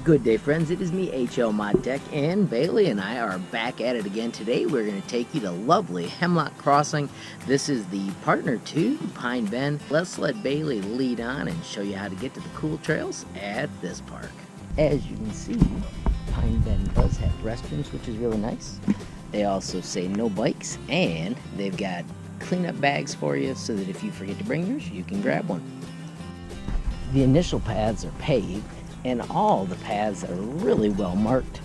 Good day, friends. It is me, HLModTech, and Bailey and I are back at it again. Today we're going to take you to lovely Hemlock Crossing. This is the partner to Pine Bend. Let's let Bailey lead on and show you how to get to the cool trails at this park. As you can see, Pine Bend does have restrooms, which is really nice. They also say no bikes, and they've got cleanup bags for you so that if you forget to bring yours, you can grab one. The initial paths are paved, and all the paths are really well marked.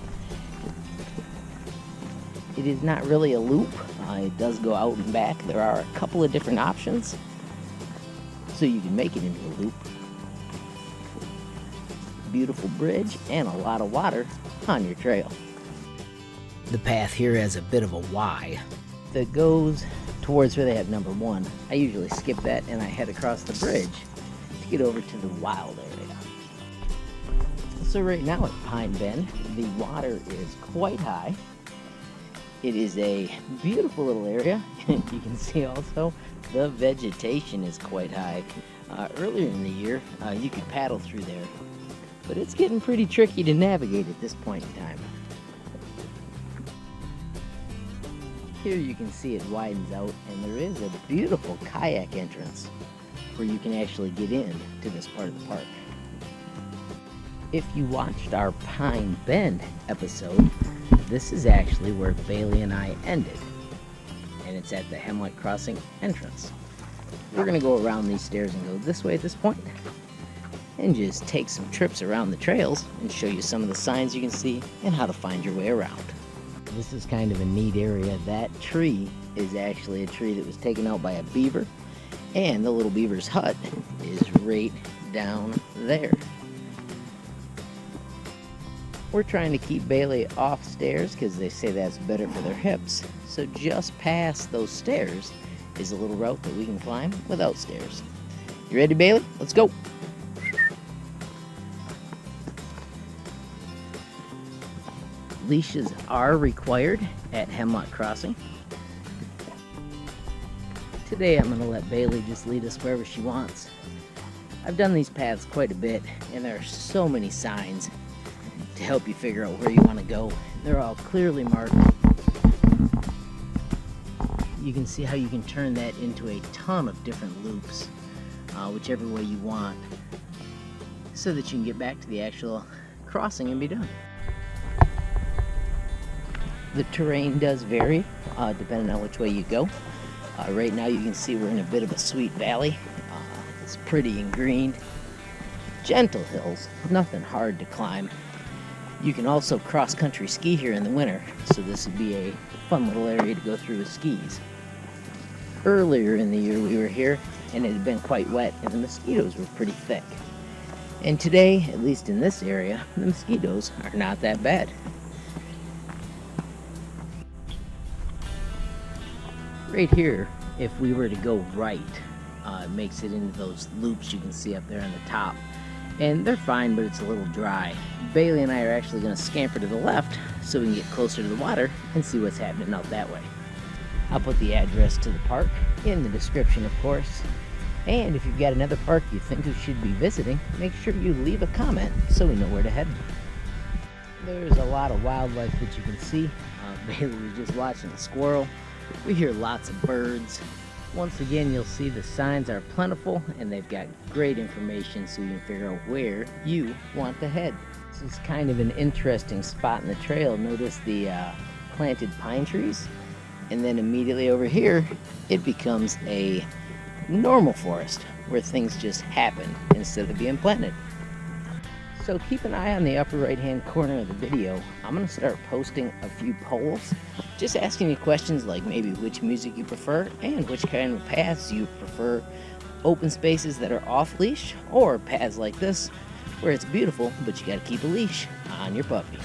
It is not really a loop. It does go out and back. There are a couple of different options, so you can make it into a loop. Beautiful bridge and a lot of water on your trail. The path here has a bit of a Y that goes towards where they have number 1. I usually skip that and I head across the bridge to get over to the wild area. So right now at Pine Bend, the water is quite high. It is a beautiful little area. You can see also the vegetation is quite high. Earlier in the year, you could paddle through there, but it's getting pretty tricky to navigate at this point in time. Here you can see it widens out, and there is a beautiful kayak entrance where you can actually get in to this part of the park. If you watched our Pine Bend episode, this is actually where Bailey and I ended, and it's at the Hemlock Crossing entrance. We're going to go around these stairs and go this way at this point, and just take some trips around the trails and show you some of the signs you can see and how to find your way around. This is kind of a neat area. That tree is actually a tree that was taken out by a beaver, and the little beaver's hut is right down there. We're trying to keep Bailey off stairs because they say that's better for their hips. So just past those stairs is a little route that we can climb without stairs. You ready, Bailey? Let's go. Leashes are required at Hemlock Crossing. Today I'm going to let Bailey just lead us wherever she wants. I've done these paths quite a bit, and there are so many signs to help you figure out where you want to go. They're all clearly marked. You can see how you can turn that into a ton of different loops, whichever way you want, so that you can get back to the actual crossing and be done. The terrain does vary depending on which way you go. Right now you can see we're in a bit of a sweet valley. It's pretty and green. Gentle hills, nothing hard to climb. You can also cross-country ski here in the winter, so this would be a fun little area to go through with skis. Earlier in the year we were here, and it had been quite wet, and the mosquitoes were pretty thick. And today, at least in this area, the mosquitoes are not that bad. Right here, if we were to go right, it makes it into those loops you can see up there on the top. And they're fine, but it's a little dry. Bailey and I are actually going to scamper to the left so we can get closer to the water and see what's happening out that way. I'll put the address to the park in the description, of course. And if you've got another park you think we should be visiting, make sure you leave a comment so we know where to head. There's a lot of wildlife that you can see. Bailey was just watching a squirrel. We hear lots of birds. Once again, you'll see the signs are plentiful, and they've got great information so you can figure out where you want to head. This is kind of an interesting spot in the trail. Notice the planted pine trees, and then immediately over here, it becomes a normal forest where things just happen instead of being planted. So keep an eye on the upper right-hand corner of the video. I'm going to start posting a few polls, just asking you questions like maybe which music you prefer and which kind of paths you prefer. Open spaces that are off-leash, or paths like this where it's beautiful, but you got to keep a leash on your puppy.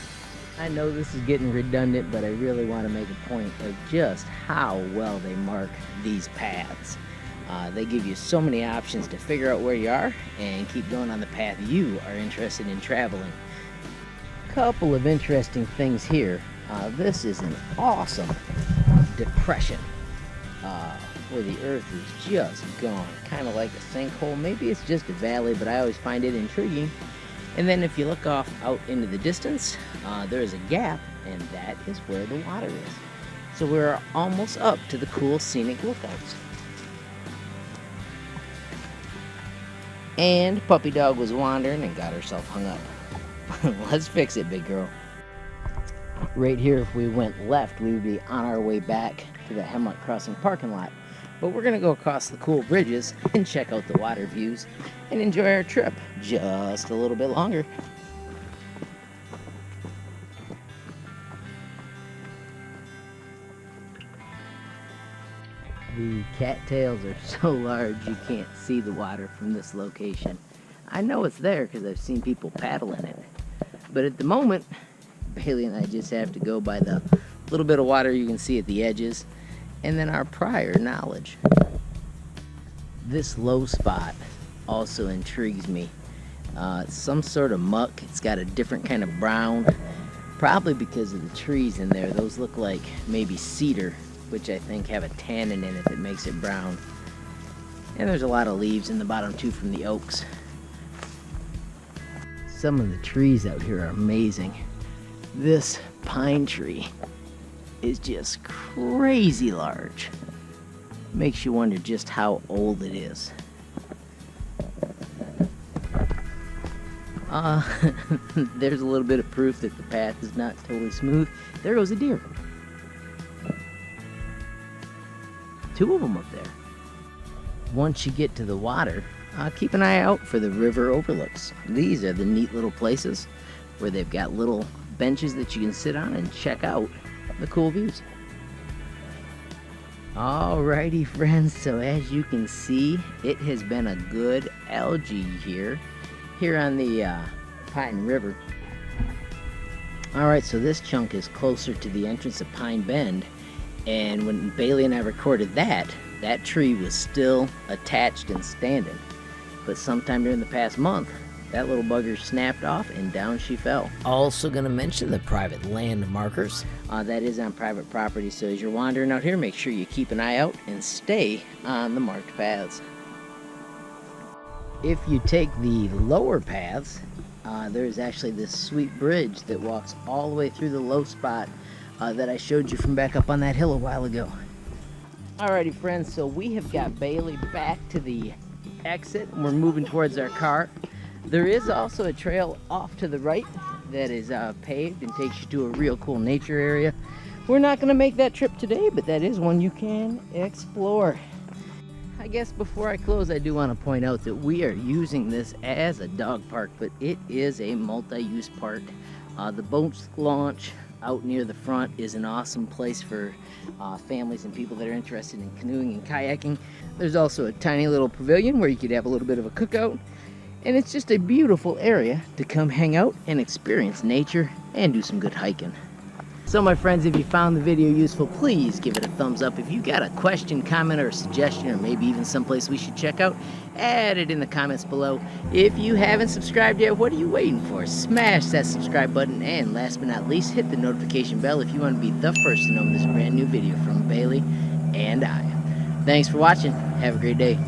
I know this is getting redundant, but I really want to make a point of just how well they mark these paths. They give you so many options to figure out where you are and keep going on the path you are interested in traveling. Couple of interesting things here. This is an awesome depression where the earth is just gone, kind of like a sinkhole. Maybe it's just a valley, but I always find it intriguing. And then if you look off out into the distance, there is a gap, and that is where the water is. So we're almost up to the cool scenic lookouts. And puppy dog was wandering and got herself hung up. Let's fix it, big girl. Right here, if we went left, we would be on our way back to the Hemlock Crossing parking lot. But we're gonna go across the cool bridges and check out the water views and enjoy our trip just a little bit longer. The cattails are so large you can't see the water from this location. I know it's there because I've seen people paddle in it. But at the moment, Bailey and I just have to go by the little bit of water you can see at the edges and then our prior knowledge. This low spot also intrigues me. Some sort of muck. It's got a different kind of brown, probably because of the trees in there. Those look like maybe cedar, which I think have a tannin in it that makes it brown. And there's a lot of leaves in the bottom too from the oaks. Some of the trees out here are amazing. This pine tree is just crazy large. Makes you wonder just how old it is. There's a little bit of proof that the path is not totally smooth. There goes a deer. 2 of them up there. Once you get to the water, keep an eye out for the river overlooks. These are the neat little places where they've got little benches that you can sit on and check out the cool views. Alrighty friends, so as you can see, it has been a good algae here on the Pine River. Alright, so this chunk is closer to the entrance of Pine Bend, and when Bailey and I recorded that tree was still attached and standing. But sometime during the past month, that little bugger snapped off and down she fell. Also gonna mention the private land markers. That is on private property, so as you're wandering out here, make sure you keep an eye out and stay on the marked paths. If you take the lower paths, there's actually this sweet bridge that walks all the way through the low spot that I showed you from back up on that hill a while ago. Alrighty friends, so we have got Bailey back to the exit and we're moving towards our car. There is also a trail off to the right that is paved and takes you to a real cool nature area. We're not going to make that trip today, but that is one you can explore. I guess before I close, I do want to point out that we are using this as a dog park, but it is a multi-use park. The boat launch out near the front is an awesome place for families and people that are interested in canoeing and kayaking. There's also a tiny little pavilion where you could have a little bit of a cookout. And it's just a beautiful area to come hang out and experience nature and do some good hiking. So my friends, if you found the video useful, please give it a thumbs up. If you got a question, comment, or a suggestion, or maybe even someplace we should check out, add it in the comments below. If you haven't subscribed yet, what are you waiting for? Smash that subscribe button, and last but not least, hit the notification bell if you want to be the first to know when there's a brand new video from Bailey and I. Thanks for watching. Have a great day.